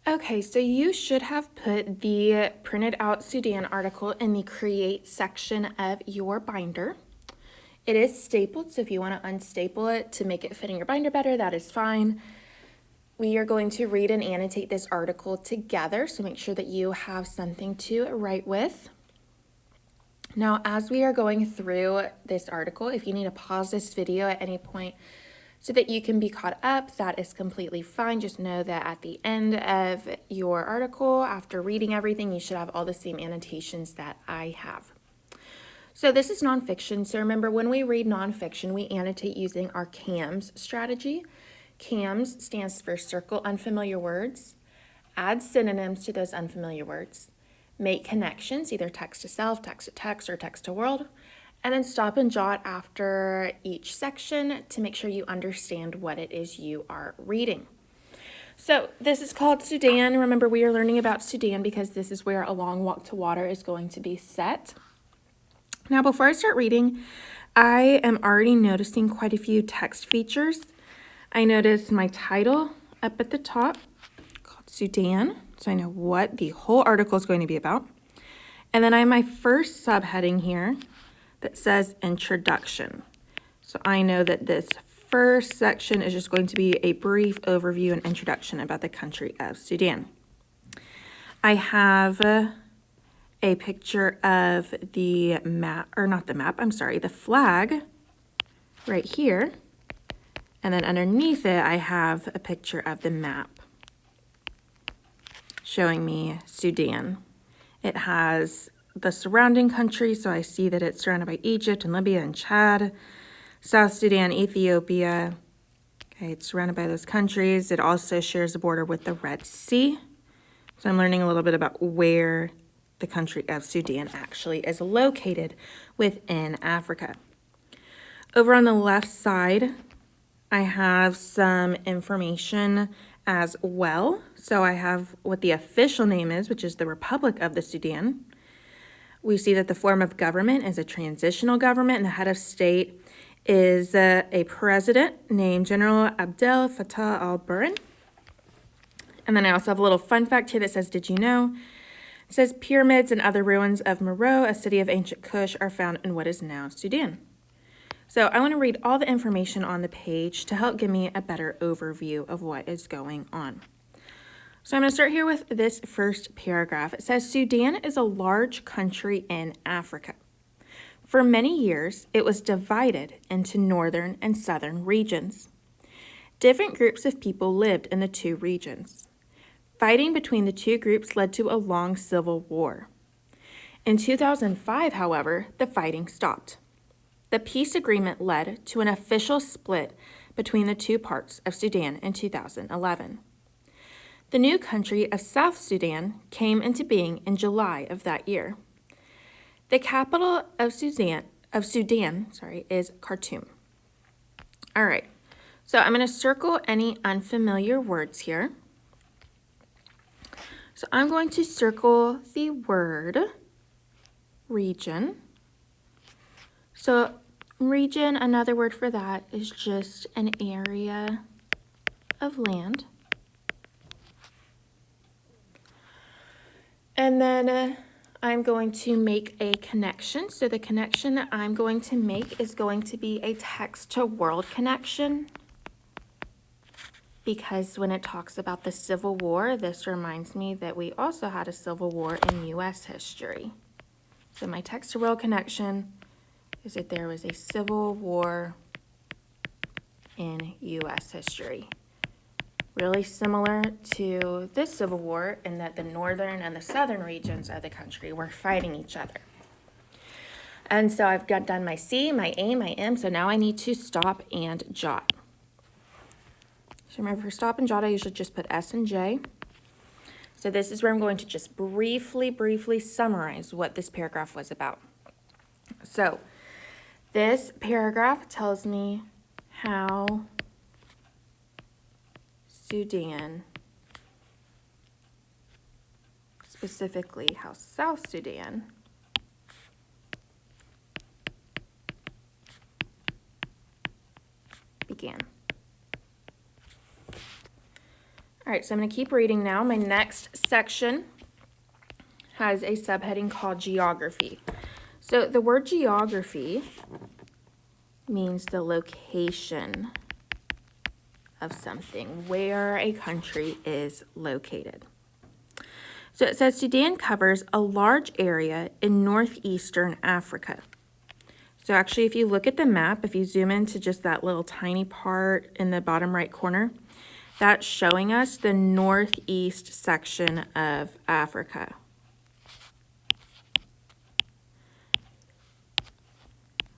Okay, so you should have put the printed out Sudan article in the Create section of your binder. It is stapled, so if you want to unstaple it to make it fit in your binder better, that is fine. We are going to read and annotate this article together, so make sure that you have something to write with. Now, as we are going through this article, if you need to pause this video at any point so that you can be caught up, that is completely fine. Just know that at the end of your article, after reading everything, you should have all the same annotations that I have. So this is nonfiction. So remember, when we read nonfiction, we annotate using our CAMS strategy. CAMS stands for circle unfamiliar words, add synonyms to those unfamiliar words, make connections, either text to self, text to text, or text to world, and then stop and jot after each section to make sure you understand what it is you are reading. So this is called Sudan. Remember, we are learning about Sudan because this is where A Long Walk to Water is going to be set. Now, before I start reading, I am already noticing quite a few text features. I noticed my title up at the top called Sudan, so I know what the whole article is going to be about. And then I have my first subheading here that says Introduction. So I know that this first section is just going to be a brief overview and introduction about the country of Sudan. I have a picture of the map, or not the map, I'm sorry, the flag right here. And then underneath it, I have a picture of the map showing me Sudan. It has the surrounding countries, so I see that it's surrounded by Egypt and Libya and Chad, South Sudan, Ethiopia. Okay, it's surrounded by those countries. It also shares a border with the Red Sea. So I'm learning a little bit about where the country of Sudan actually is located within Africa. Over on the left side, I have some information as well. So I have what the official name is, which is the Republic of the Sudan. We see that the form of government is a transitional government, and the head of state is a president named General Abdel Fattah al-Burhan. And then I also have a little fun fact here that says, did you know? It says pyramids and other ruins of Meroe, a city of ancient Kush, are found in what is now Sudan. So I want to read all the information on the page to help give me a better overview of what is going on. So I'm going to start here with this first paragraph. It says, Sudan is a large country in Africa. For many years, it was divided into northern and southern regions. Different groups of people lived in the two regions. Fighting between the two groups led to a long civil war. In 2005, however, the fighting stopped. The peace agreement led to an official split between the two parts of Sudan in 2011. The new country of South Sudan came into being in July of that year. The capital of Sudan is Khartoum. All right, so I'm going to circle any unfamiliar words here. So I'm going to circle the word region. So region, another word for that is just an area of land. And then I'm going to make a connection. So the connection that I'm going to make is going to be a text to world connection, because when it talks about the Civil War, this reminds me that we also had a Civil War in U.S. history. So my text to world connection is that there was a Civil War in U.S. history. Really similar to this Civil War in that the northern and the southern regions of the country were fighting each other. And so I've done my C, my A, my M, so now I need to stop and jot. So remember, for stop and jot, I usually just put S and J. So this is where I'm going to just briefly summarize what this paragraph was about. So this paragraph tells me how Sudan, specifically how South Sudan, began. All right, so I'm going to keep reading now. My next section has a subheading called geography. So the word geography means the location of something, where a country is located. So it says Sudan covers a large area in northeastern Africa. So actually, if you look at the map, if you zoom into just that little tiny part in the bottom right corner, that's showing us the northeast section of Africa.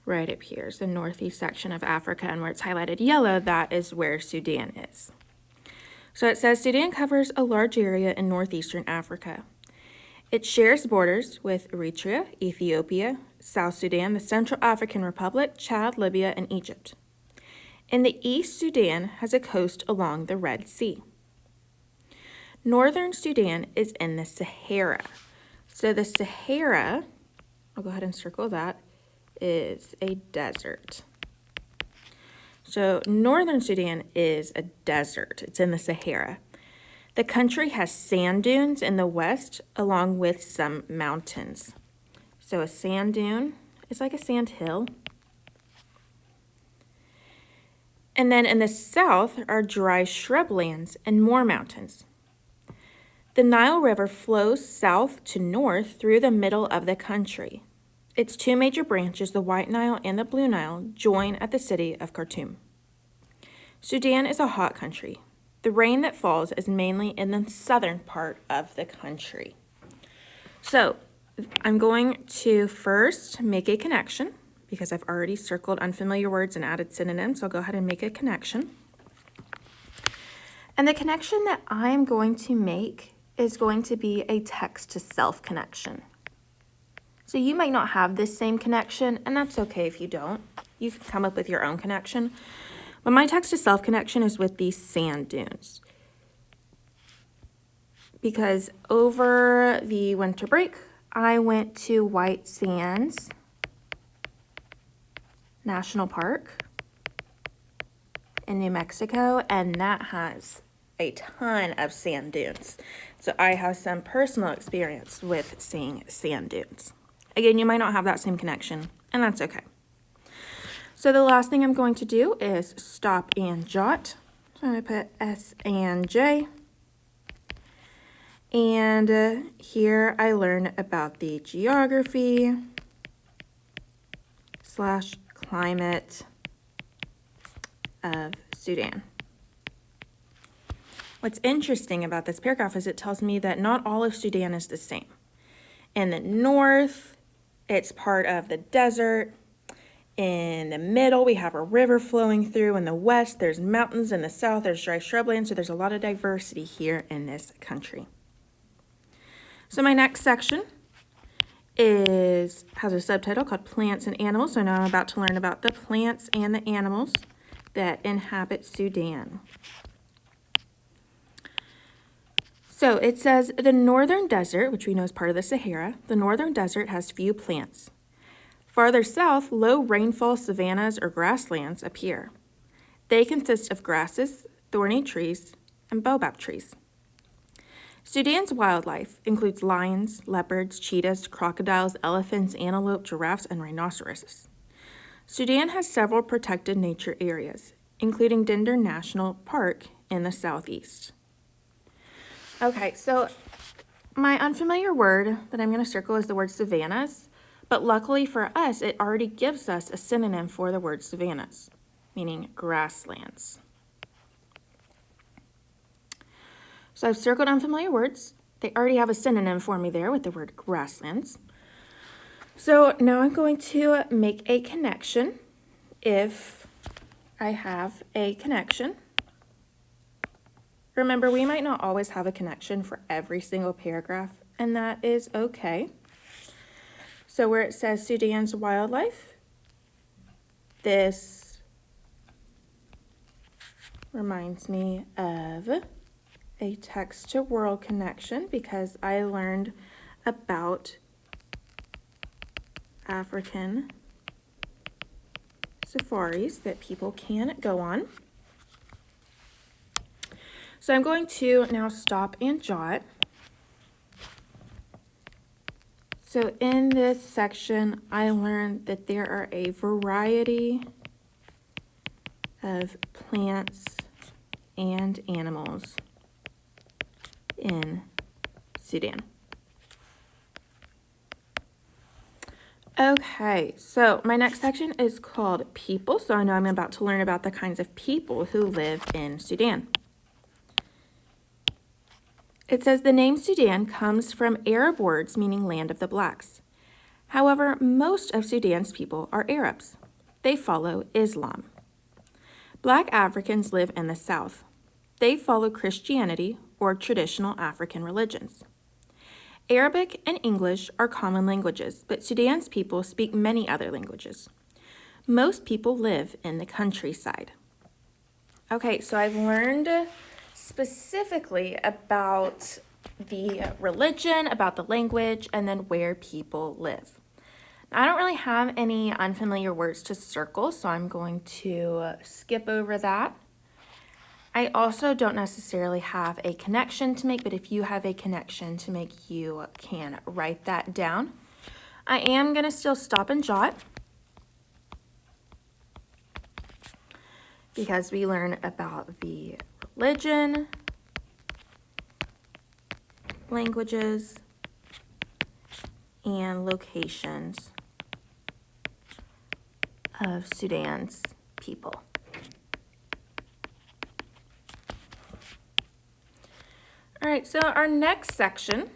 Right up here is the northeast section of Africa, and where it's highlighted yellow, that is where Sudan is. So it says Sudan covers a large area in northeastern Africa. It shares borders with Eritrea, Ethiopia, South Sudan, the Central African Republic, Chad, Libya, and Egypt. In the east, Sudan has a coast along the Red Sea. Northern Sudan is in the Sahara. So the Sahara, I'll go ahead and circle that, is a desert. So northern Sudan is a desert. It's in the Sahara. The country has sand dunes in the west, along with some mountains. So a sand dune is like a sand hill. And then in the south are dry shrublands and more mountains. The Nile River flows south to north through the middle of the country. Its two major branches, the White Nile and the Blue Nile, join at the city of Khartoum. Sudan is a hot country. The rain that falls is mainly in the southern part of the country. So I'm going to first make a connection because I've already circled unfamiliar words and added synonyms. So I'll go ahead and make a connection. And the connection that I'm going to make is going to be a text-to-self connection. So you might not have this same connection, and that's okay if you don't. You can come up with your own connection. But my text-to-self connection is with these sand dunes. Because over the winter break, I went to White Sands National Park in New Mexico, and that has a ton of sand dunes. So I have some personal experience with seeing sand dunes. Again, you might not have that same connection, and that's okay. So the last thing I'm going to do is stop and jot. So I'm going to put S and J. And here I learn about the geography / climate of Sudan. What's interesting about this paragraph is it tells me that not all of Sudan is the same. In the north, it's part of the desert. In the middle, we have a river flowing through. In the west, there's mountains. In the south, there's dry shrubland. So there's a lot of diversity here in this country. So my next section has a subtitle called Plants and Animals. So now I'm about to learn about the plants and the animals that inhabit Sudan. So it says the northern desert, which we know is part of the Sahara, the northern desert has few plants. Farther south, low rainfall savannas or grasslands appear. They consist of grasses, thorny trees, and baobab trees. Sudan's wildlife includes lions, leopards, cheetahs, crocodiles, elephants, antelope, giraffes, and rhinoceroses. Sudan has several protected nature areas, including Dinder National Park in the southeast. Okay, so my unfamiliar word that I'm going to circle is the word savannas. But luckily for us, it already gives us a synonym for the word savannas, meaning grasslands. So I've circled unfamiliar words. They already have a synonym for me there with the word grasslands. So now I'm going to make a connection if I have a connection. Remember, we might not always have a connection for every single paragraph, and that is okay. So where it says Sudan's wildlife, this reminds me of a text-to-world connection because I learned about African safaris that people can go on. So I'm going to now stop and jot. So in this section, I learned that there are a variety of plants and animals in Sudan. Okay, so my next section is called people. So I know I'm about to learn about the kinds of people who live in Sudan. It says the name Sudan comes from Arab words meaning land of the blacks. However, most of Sudan's people are Arabs. They follow Islam. Black Africans live in the south. They follow Christianity or traditional African religions. Arabic and English are common languages, but Sudan's people speak many other languages. Most people live in the countryside. Okay, so I've learned specifically about the religion, about the language, and then where people live. I don't really have any unfamiliar words to circle, so I'm going to skip over that. I also don't necessarily have a connection to make, but if you have a connection to make, you can write that down. I am going to still stop and jot because we learn about the religion, languages, and locations of Sudan's people. All right, so our next section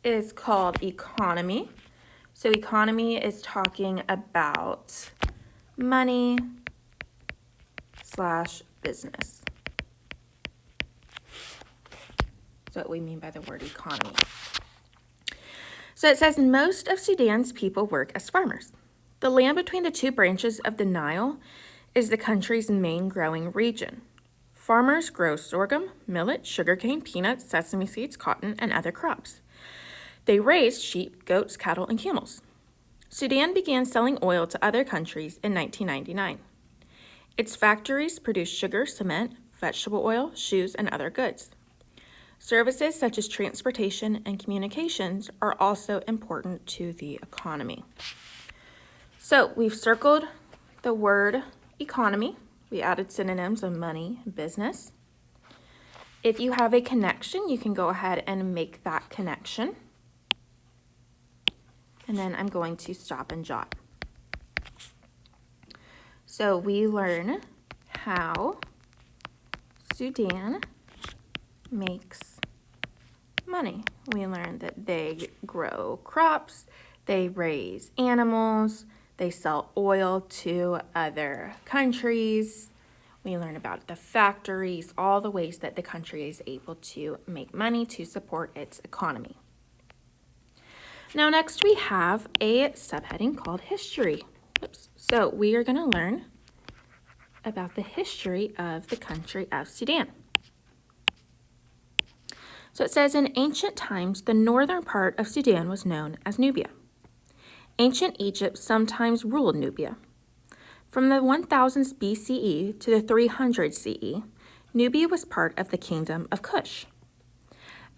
is called economy. So economy is talking about money / business. That's what we mean by the word economy. So it says most of Sudan's people work as farmers. The land between the two branches of the Nile is the country's main growing region. Farmers grow sorghum, millet, sugarcane, peanuts, sesame seeds, cotton, and other crops. They raise sheep, goats, cattle, and camels. Sudan began selling oil to other countries in 1999. Its factories produce sugar, cement, vegetable oil, shoes, and other goods. Services such as transportation and communications are also important to the economy. So we've circled the word economy. We added synonyms of money and business. If you have a connection, you can go ahead and make that connection. And then I'm going to stop and jot. So we learn how Sudan makes money. We learn that they grow crops, they raise animals, they sell oil to other countries. We learn about the factories, all the ways that the country is able to make money to support its economy. Now next we have a subheading called history. So we are going to learn about the history of the country of Sudan. So it says in ancient times, the northern part of Sudan was known as Nubia. Ancient Egypt sometimes ruled Nubia. From the 1000s BCE to the 300 CE, Nubia was part of the kingdom of Kush.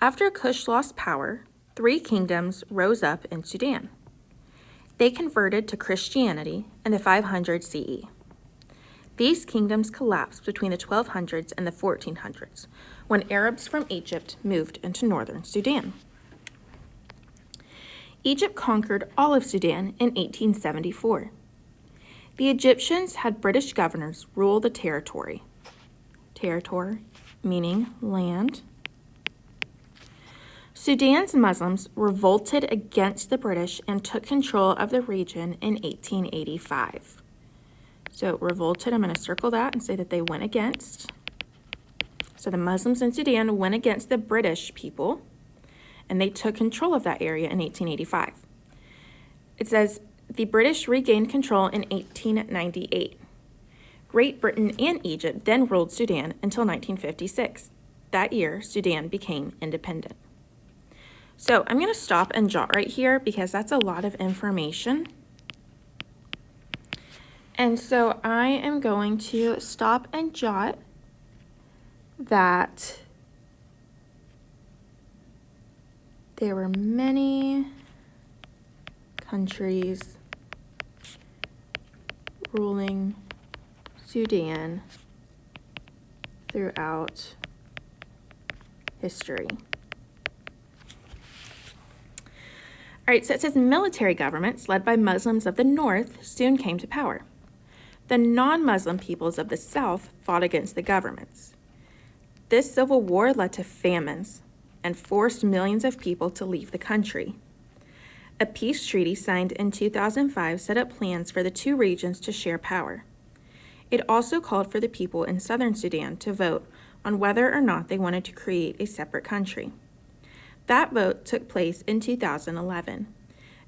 After Kush lost power, 3 kingdoms rose up in Sudan. They converted to Christianity in the 500 CE. These kingdoms collapsed between the 1200s and the 1400s, when Arabs from Egypt moved into northern Sudan. Egypt conquered all of Sudan in 1874. The Egyptians had British governors rule the territory. Territory meaning land. Sudan's Muslims revolted against the British and took control of the region in 1885. So revolted, I'm going to circle that and say that they went against. So the Muslims in Sudan went against the British people, and they took control of that area in 1885. It says the British regained control in 1898. Great Britain and Egypt then ruled Sudan until 1956. That year, Sudan became independent. So I'm going to stop and jot right here because that's a lot of information. And so I am going to stop and jot that there were many countries ruling Sudan throughout history. All right, so it says military governments led by Muslims of the north soon came to power. The non-Muslim peoples of the south fought against the governments. This civil war led to famines and forced millions of people to leave the country. A peace treaty signed in 2005 set up plans for the two regions to share power. It also called for the people in southern Sudan to vote on whether or not they wanted to create a separate country. That vote took place in 2011,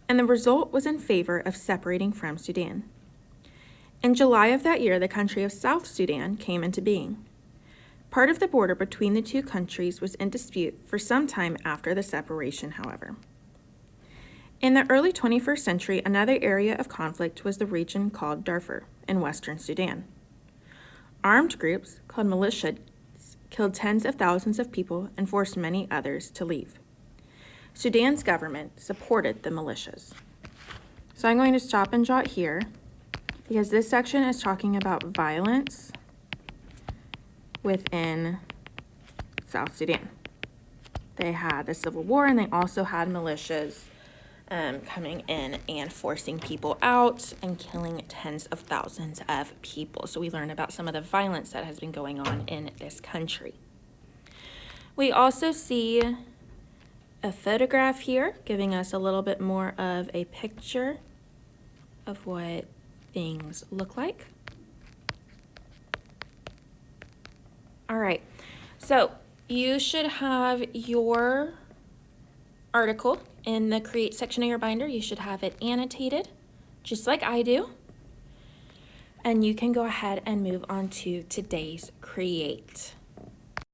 and the result was in favor of separating from Sudan. In July of that year, the country of South Sudan came into being. Part of the border between the two countries was in dispute for some time after the separation, however. In the early 21st century, another area of conflict was the region called Darfur in western Sudan. Armed groups called militias killed tens of thousands of people and forced many others to leave. Sudan's government supported the militias. So I'm going to stop and jot here because this section is talking about violence within South Sudan. They had the civil war and they also had militias coming in and forcing people out and killing tens of thousands of people. So we learn about some of the violence that has been going on in this country. We also see a photograph here giving us a little bit more of a picture of what things look like. All right, so you should have your article in the Create section of your binder. You should have it annotated, just like I do. And you can go ahead and move on to today's Create.